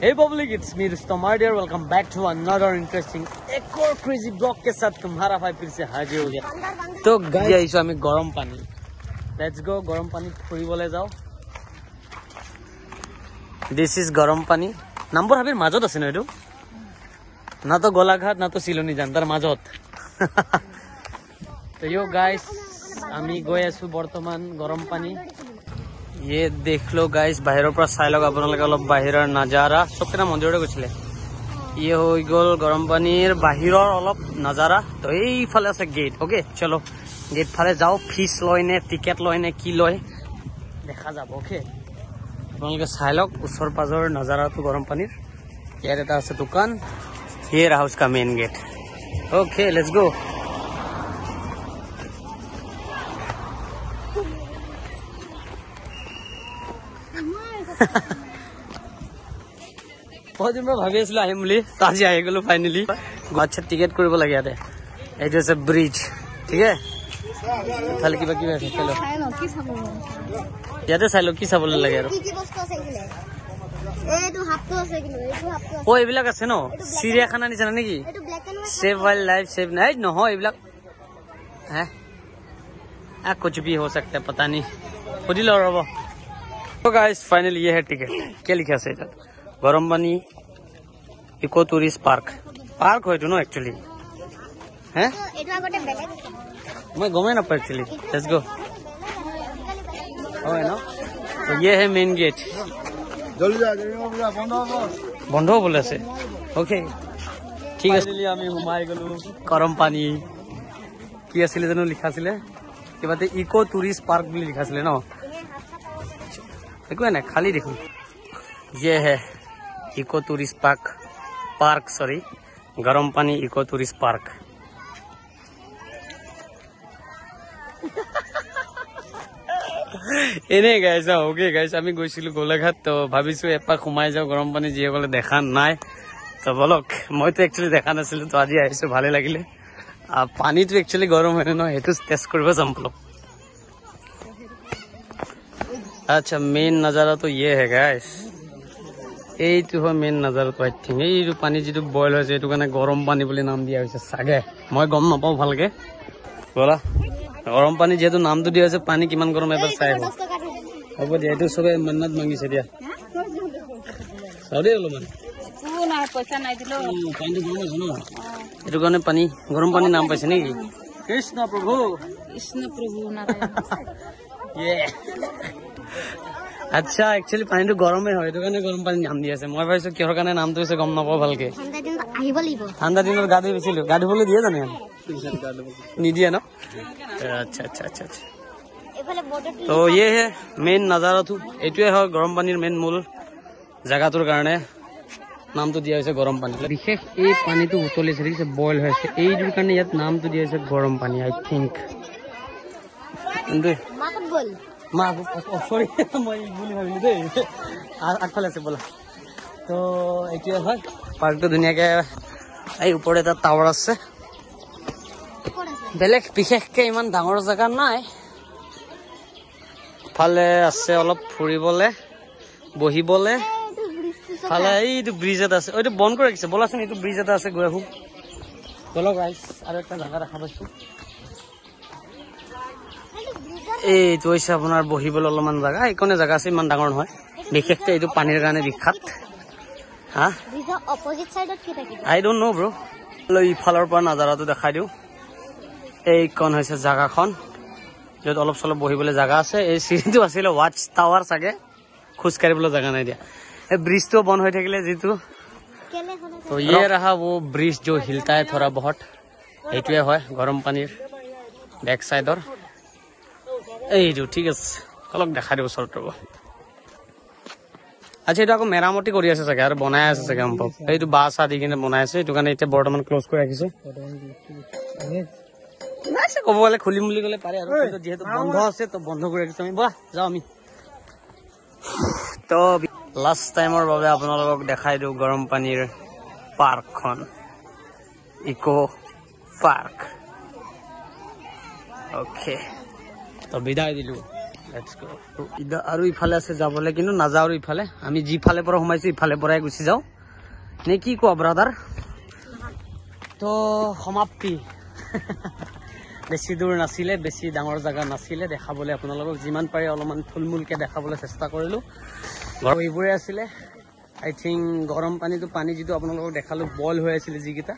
Hey public, it's me Rustam dear. Welcome back to another interesting एक और crazy vlog के साथ तुम्हारा भाई फिर से हाजिर हो गया। तो गाइस ये इस हमें गरम पानी। Let's go गरम पानी थोड़ी बोले जाओ। This is गरम पानी। नंबर हबीर माजत আছে না এটো। ना तो गोलाघाट ना तो सिलोनी जानतार माजत। तो यो गाइस আমি গৈ আছো বৰ্তমান গৰম পানী। ये देख लो गाइस बाहर पर चाই লওক আপোনালোকে অলপ বাহিৰৰ নজাৰা সবকেটা মন্দিৰতে গৈছিলে। ये হৈ গল গৰম পানীৰ বাহিৰৰ অলপ নজাৰা। তো এইফালে আছে গেট। ওকে চলো গেট ফালে যাও। ফিস লয় নে টিকেট লয় নে কি লয় দেখা যাব। ওকে আপোনালোকে চাই লওক ওচৰ পাজৰ নজাৰাটো গৰম পানীৰ। ইয়াত এটা আছে দোকান। ये रहा उसका main gate. Okay let's go. बहुत दिन मैं भाभी आছিলো আহিম বুলি আজি আহি গলো ফাইনালি। আচ্ছা টিকেট কৰিব লাগে ইয়াতে। এইটো আছে ব্ৰিজ ঠিক আছে। খালি কিবা কিবা আছে চলো কি চাব ইয়াতে চাই লো কি চাবলৈ লাগে আৰু কি বস্তু আছে এখানে। এইটো হাফটো আছে কিন্তু এইটো হাফটো আছে। ও এইবিলাক আছে ন চিৰিয়াখানা নিচিনা নেকি। এইটো black and white save wildlife save নাই নহয় এইবিলাক है कुछ भी हो सकता है पता नहीं खुद ही लो रहो। तो गाइस फाइनली ये है टिकट। क्या लिखा है इधर गरम पानी इको टूरिस्ट पार्क। पार्क হয় তো ন एक्चुअली हैं এটো আগতে বেলেগ मैं गमे ना पर एक्चुअली। Let's go. ओए ना तो ये है मेन गेट। जल्दी जा বন্ধ বলে আছে। ওকে ঠিক আছে আমি ঘুমাই গলো। গরম পানী কি আছিল জানো লিখা আছিল কিবাতে ইকো টুরিস্ট पार्क বুলি লিখা আছিল ন। देखो ना खाली देखो ये है इको टूरिस्ट पार्क सॉरी गरम पानी इको टूरिस्ट पार्क। এনে গাইছ ওকে গাইছ আমি গৈছিলো গোলাঘাট। তো ভাবিছো এপাক সোমাই যাও গৰম পানী যিসকলে দেখা নাই তো বলক। মইতো একচুৱেলি দেখা নাছিলো তো আজি আহিছো ভালে লাগিলে। পানীটো একচুৱেলি গৰম হয় ন সেইটো টেষ্ট কৰিব যাম বলক। अच्छा मेन नजारा तो ये है गाइस। এইটো হয় মেইন নজাৰাটো। আই থিংক এইটো পানী যেটো বইল হৈছে এইটো কাৰণে গৰম পানী বুলি নাম দিয়া হৈছে চাগে। মই গম নাপাওঁ ভালকে বলা। গৰম পানী যেহেতু নামটো দিয়া হৈছে পানী কিমান গৰম এবাৰ চাই হ'ব দিয়া। এইটো চবে মন্নত মাগিছে দিয়া চাউদে অলপমান পইচা নাই দিলো পানীটো গৰম হৈছে ন এইটো কাৰণে পানী গৰম পানী নাম পাইছে নেকি। কৃষ্ণ প্ৰভু নাৰায়ণ। আচ্ছা একচুৱেলি পানীটো গৰমে হয় এইটো কাৰণে গৰম পানী নাম দি আছে। মই ভাবিছো কিহৰ কাৰণে নামটো হৈছে গম নাপাওঁ ভালকে। ঠাণ্ডা দিনত গা ধুইছিলো গা ধুবলৈ দিয়ে জানো নিদিয়ে ন। अच्छा अच्छा अच्छा अच्छा तो ये है मेन नजारा तो এইটোৱে হয় গৰম পানীৰ মেইন মূল জায়গাটোৰ কাৰণে নামটো দিয়া হৈছে গৰম পানী। বিশেষ এই পানীটো উতলিছে দেখিছে বইল হৈছে এইটোৰ কাৰণে ইয়াত নামটো দিয়া হৈছে গৰম পানী আই থিংক। সৰি মই বুলি ভাবিলো দেই আগফালে আছে বলা। তো এইটোৱে হয় পাৰ্কটো ধুনীয়াকে এই ওপৰত এটা টাৱাৰ আছে। বেলেগ বিশেষকে ইমান ডাঙৰ জায়গা নাই। ফালে আছে অলপ ফুৰিবলে বহিবলে। ফালে এইটো ব্ৰিজ এটা আছে এইটো বন্ধ কৰি ৰাখিছে বলাচোন। এইটো ব্ৰিজ এটা আছে গৈ আহো বলো গাইস। আৰু একটা জায়গা দেখা পাইছো এইটো হৈছে আপোনাৰ বহিবলৈ অলপমান জায়গা। এইকনে জায়গা আছে ইমান ডাঙৰ নহয় বিশেষকে এইটো পানীৰ কাৰণে বিখ্যাত। হা আই ডোন্ট নো ব্ৰো। ইফালৰ পৰা নজাৰাটো দেখাই দিওঁ। এইখন হৈছে জাগাখন য'ত অলপ চলপ বহিবলৈ জায়গা আছে। এই চিৰিটো আছিলে ৱাচ টাৱাৰ চাগে খোজ কাঢ়িবলৈ জায়গা নাই দিয়া। এই ব্ৰিজটো বন্ধ হৈ থাকিলে যিটো। তো ये रहा वो ब्रिज जो हिलता है थोड़ा बहुत। এইটোৱে হয় গৰম পানীৰ বেক সাইডৰ এইটো ঠিক আছে অলপ দেখাই দিব ওচৰত ৰ'ব। আচ্ছা এইটো আকৌ মেৰামতি কৰি আছে চাগে আৰু বনাই আছে চাগে সম্ভৱ। এইটো বাছ আদি কিনে বনাই আছে এইটো কাৰণে এতিয়া বৰ্তমান ক্লজ কৰি ৰাখিছে। ক'ব গ'লে খুলিম বুলি ক'লে পাৰে আৰু যিহেতু বন্ধ আছে তো বন্ধ কৰি ৰাখিছো আমি। ব'লা যাওঁ আমি। তো লাষ্ট টাইমৰ বাবে আপোনালোকক দেখাই দিওঁ গৰম পানীৰ পাৰ্কখন ইকো পাৰ্ক। ওকে তো বিদায় দিলো আৰু ইফালে আছে যাবলৈ, কিন্তু নাযাওঁ আৰু ইফালে। আমি যিফালে পৰা সোমাইছো ইফালে পৰাই গুচি যাওঁ নে কি কোৱা ব্ৰাদাৰ? তো সমাপ্তি। বেছি দূৰ নাছিলে, বেছি ডাঙৰ জেগা নাছিলে দেখাবলৈ আপোনালোকক। যিমান পাৰি অলপমান থুলমূলকৈ দেখাবলৈ চেষ্টা কৰিলোঁ। ঘৰ এইবোৰে আছিলে। আই থিংক গৰম পানী যিটো আপোনালোকক দেখালোঁ বইল হৈ আছিলে যিকেইটা,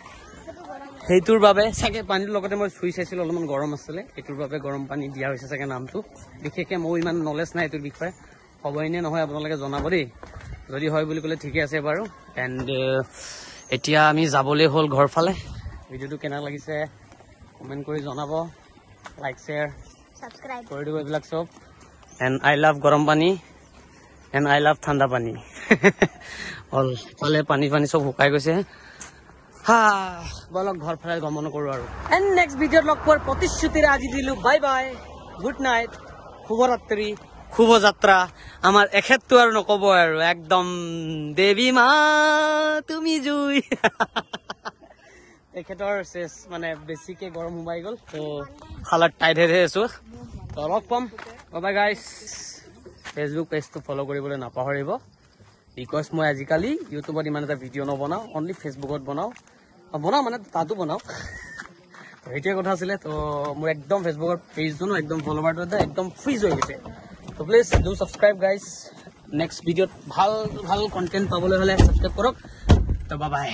সেইটোৰ বাবে চাগে পানীটোৰ লগতে মই চুই চাইছিলোঁ, অলপমান গৰম আছিলে, সেইটোৰ বাবে গৰম পানী দিয়া হৈছে চাগে নামটো। বিশেষকৈ মোৰ ইমান নলেজ নাই এইটোৰ বিষয়ে, হ'বই নে নহয় আপোনালোকে জনাব দেই। যদি হয় বুলি ক'লে ঠিকে আছে বাৰু। এণ্ড এতিয়া আমি যাবলৈ হ'ল ঘৰ ফালে। ভিডিঅ'টো কেনে লাগিছে কমেণ্ট কৰি জনাব, লাইক শ্বেয়াৰ সাবস্ক্ৰাইব কৰি দিব এইবিলাক চব। এণ্ড আই লাভ গৰম পানী এণ্ড আই লাভ ঠাণ্ডা পানী। অল ফালে পানী চব শুকাই গৈছে। হা বলক ঘৰ ফালে গমন কৰোঁ আৰু। এণ্ড নেক্সট ভিডিঅ'ত লগ পোৱাৰ প্ৰতিশ্ৰুতিৰে আজি দিলোঁ বাই বাই, গুড নাইট, শুভৰাত্ৰি, শুভযাত্ৰা। আমাৰ এখেতটো আৰু নক'ব আৰু, একদম দেৱী মা তুমি জুই। তেখেতৰ চেচ মানে বেছিকে গৰম সোমাই গ'ল, তো খালাত টাইট হৈ আছোঁ। তো লগ পাম, বাই গাইছ। ফেচবুক পেজটো ফ'ল' কৰিবলৈ নাপাহৰিব, বিকজ মই আজিকালি ইউটিউবত ইমান এটা ভিডিঅ' নবনাওঁ, অনলি ফেচবুকত বনাওঁ মানে তাতো বনাওঁ। সেইটোৱে কথা আছিলে। তো মোৰ একদম ফেচবুকৰ পেজটো একদম ফ'ল'ৱাৰটো একদম ফ্ৰীজ হৈ গৈছে। তো please do subscribe guys. Next ভিডিঅ'ত ভাল কণ্টেণ্ট পাবলৈ হ'লে ছাবস্ক্ৰাইব কৰক। তো বাই বাই।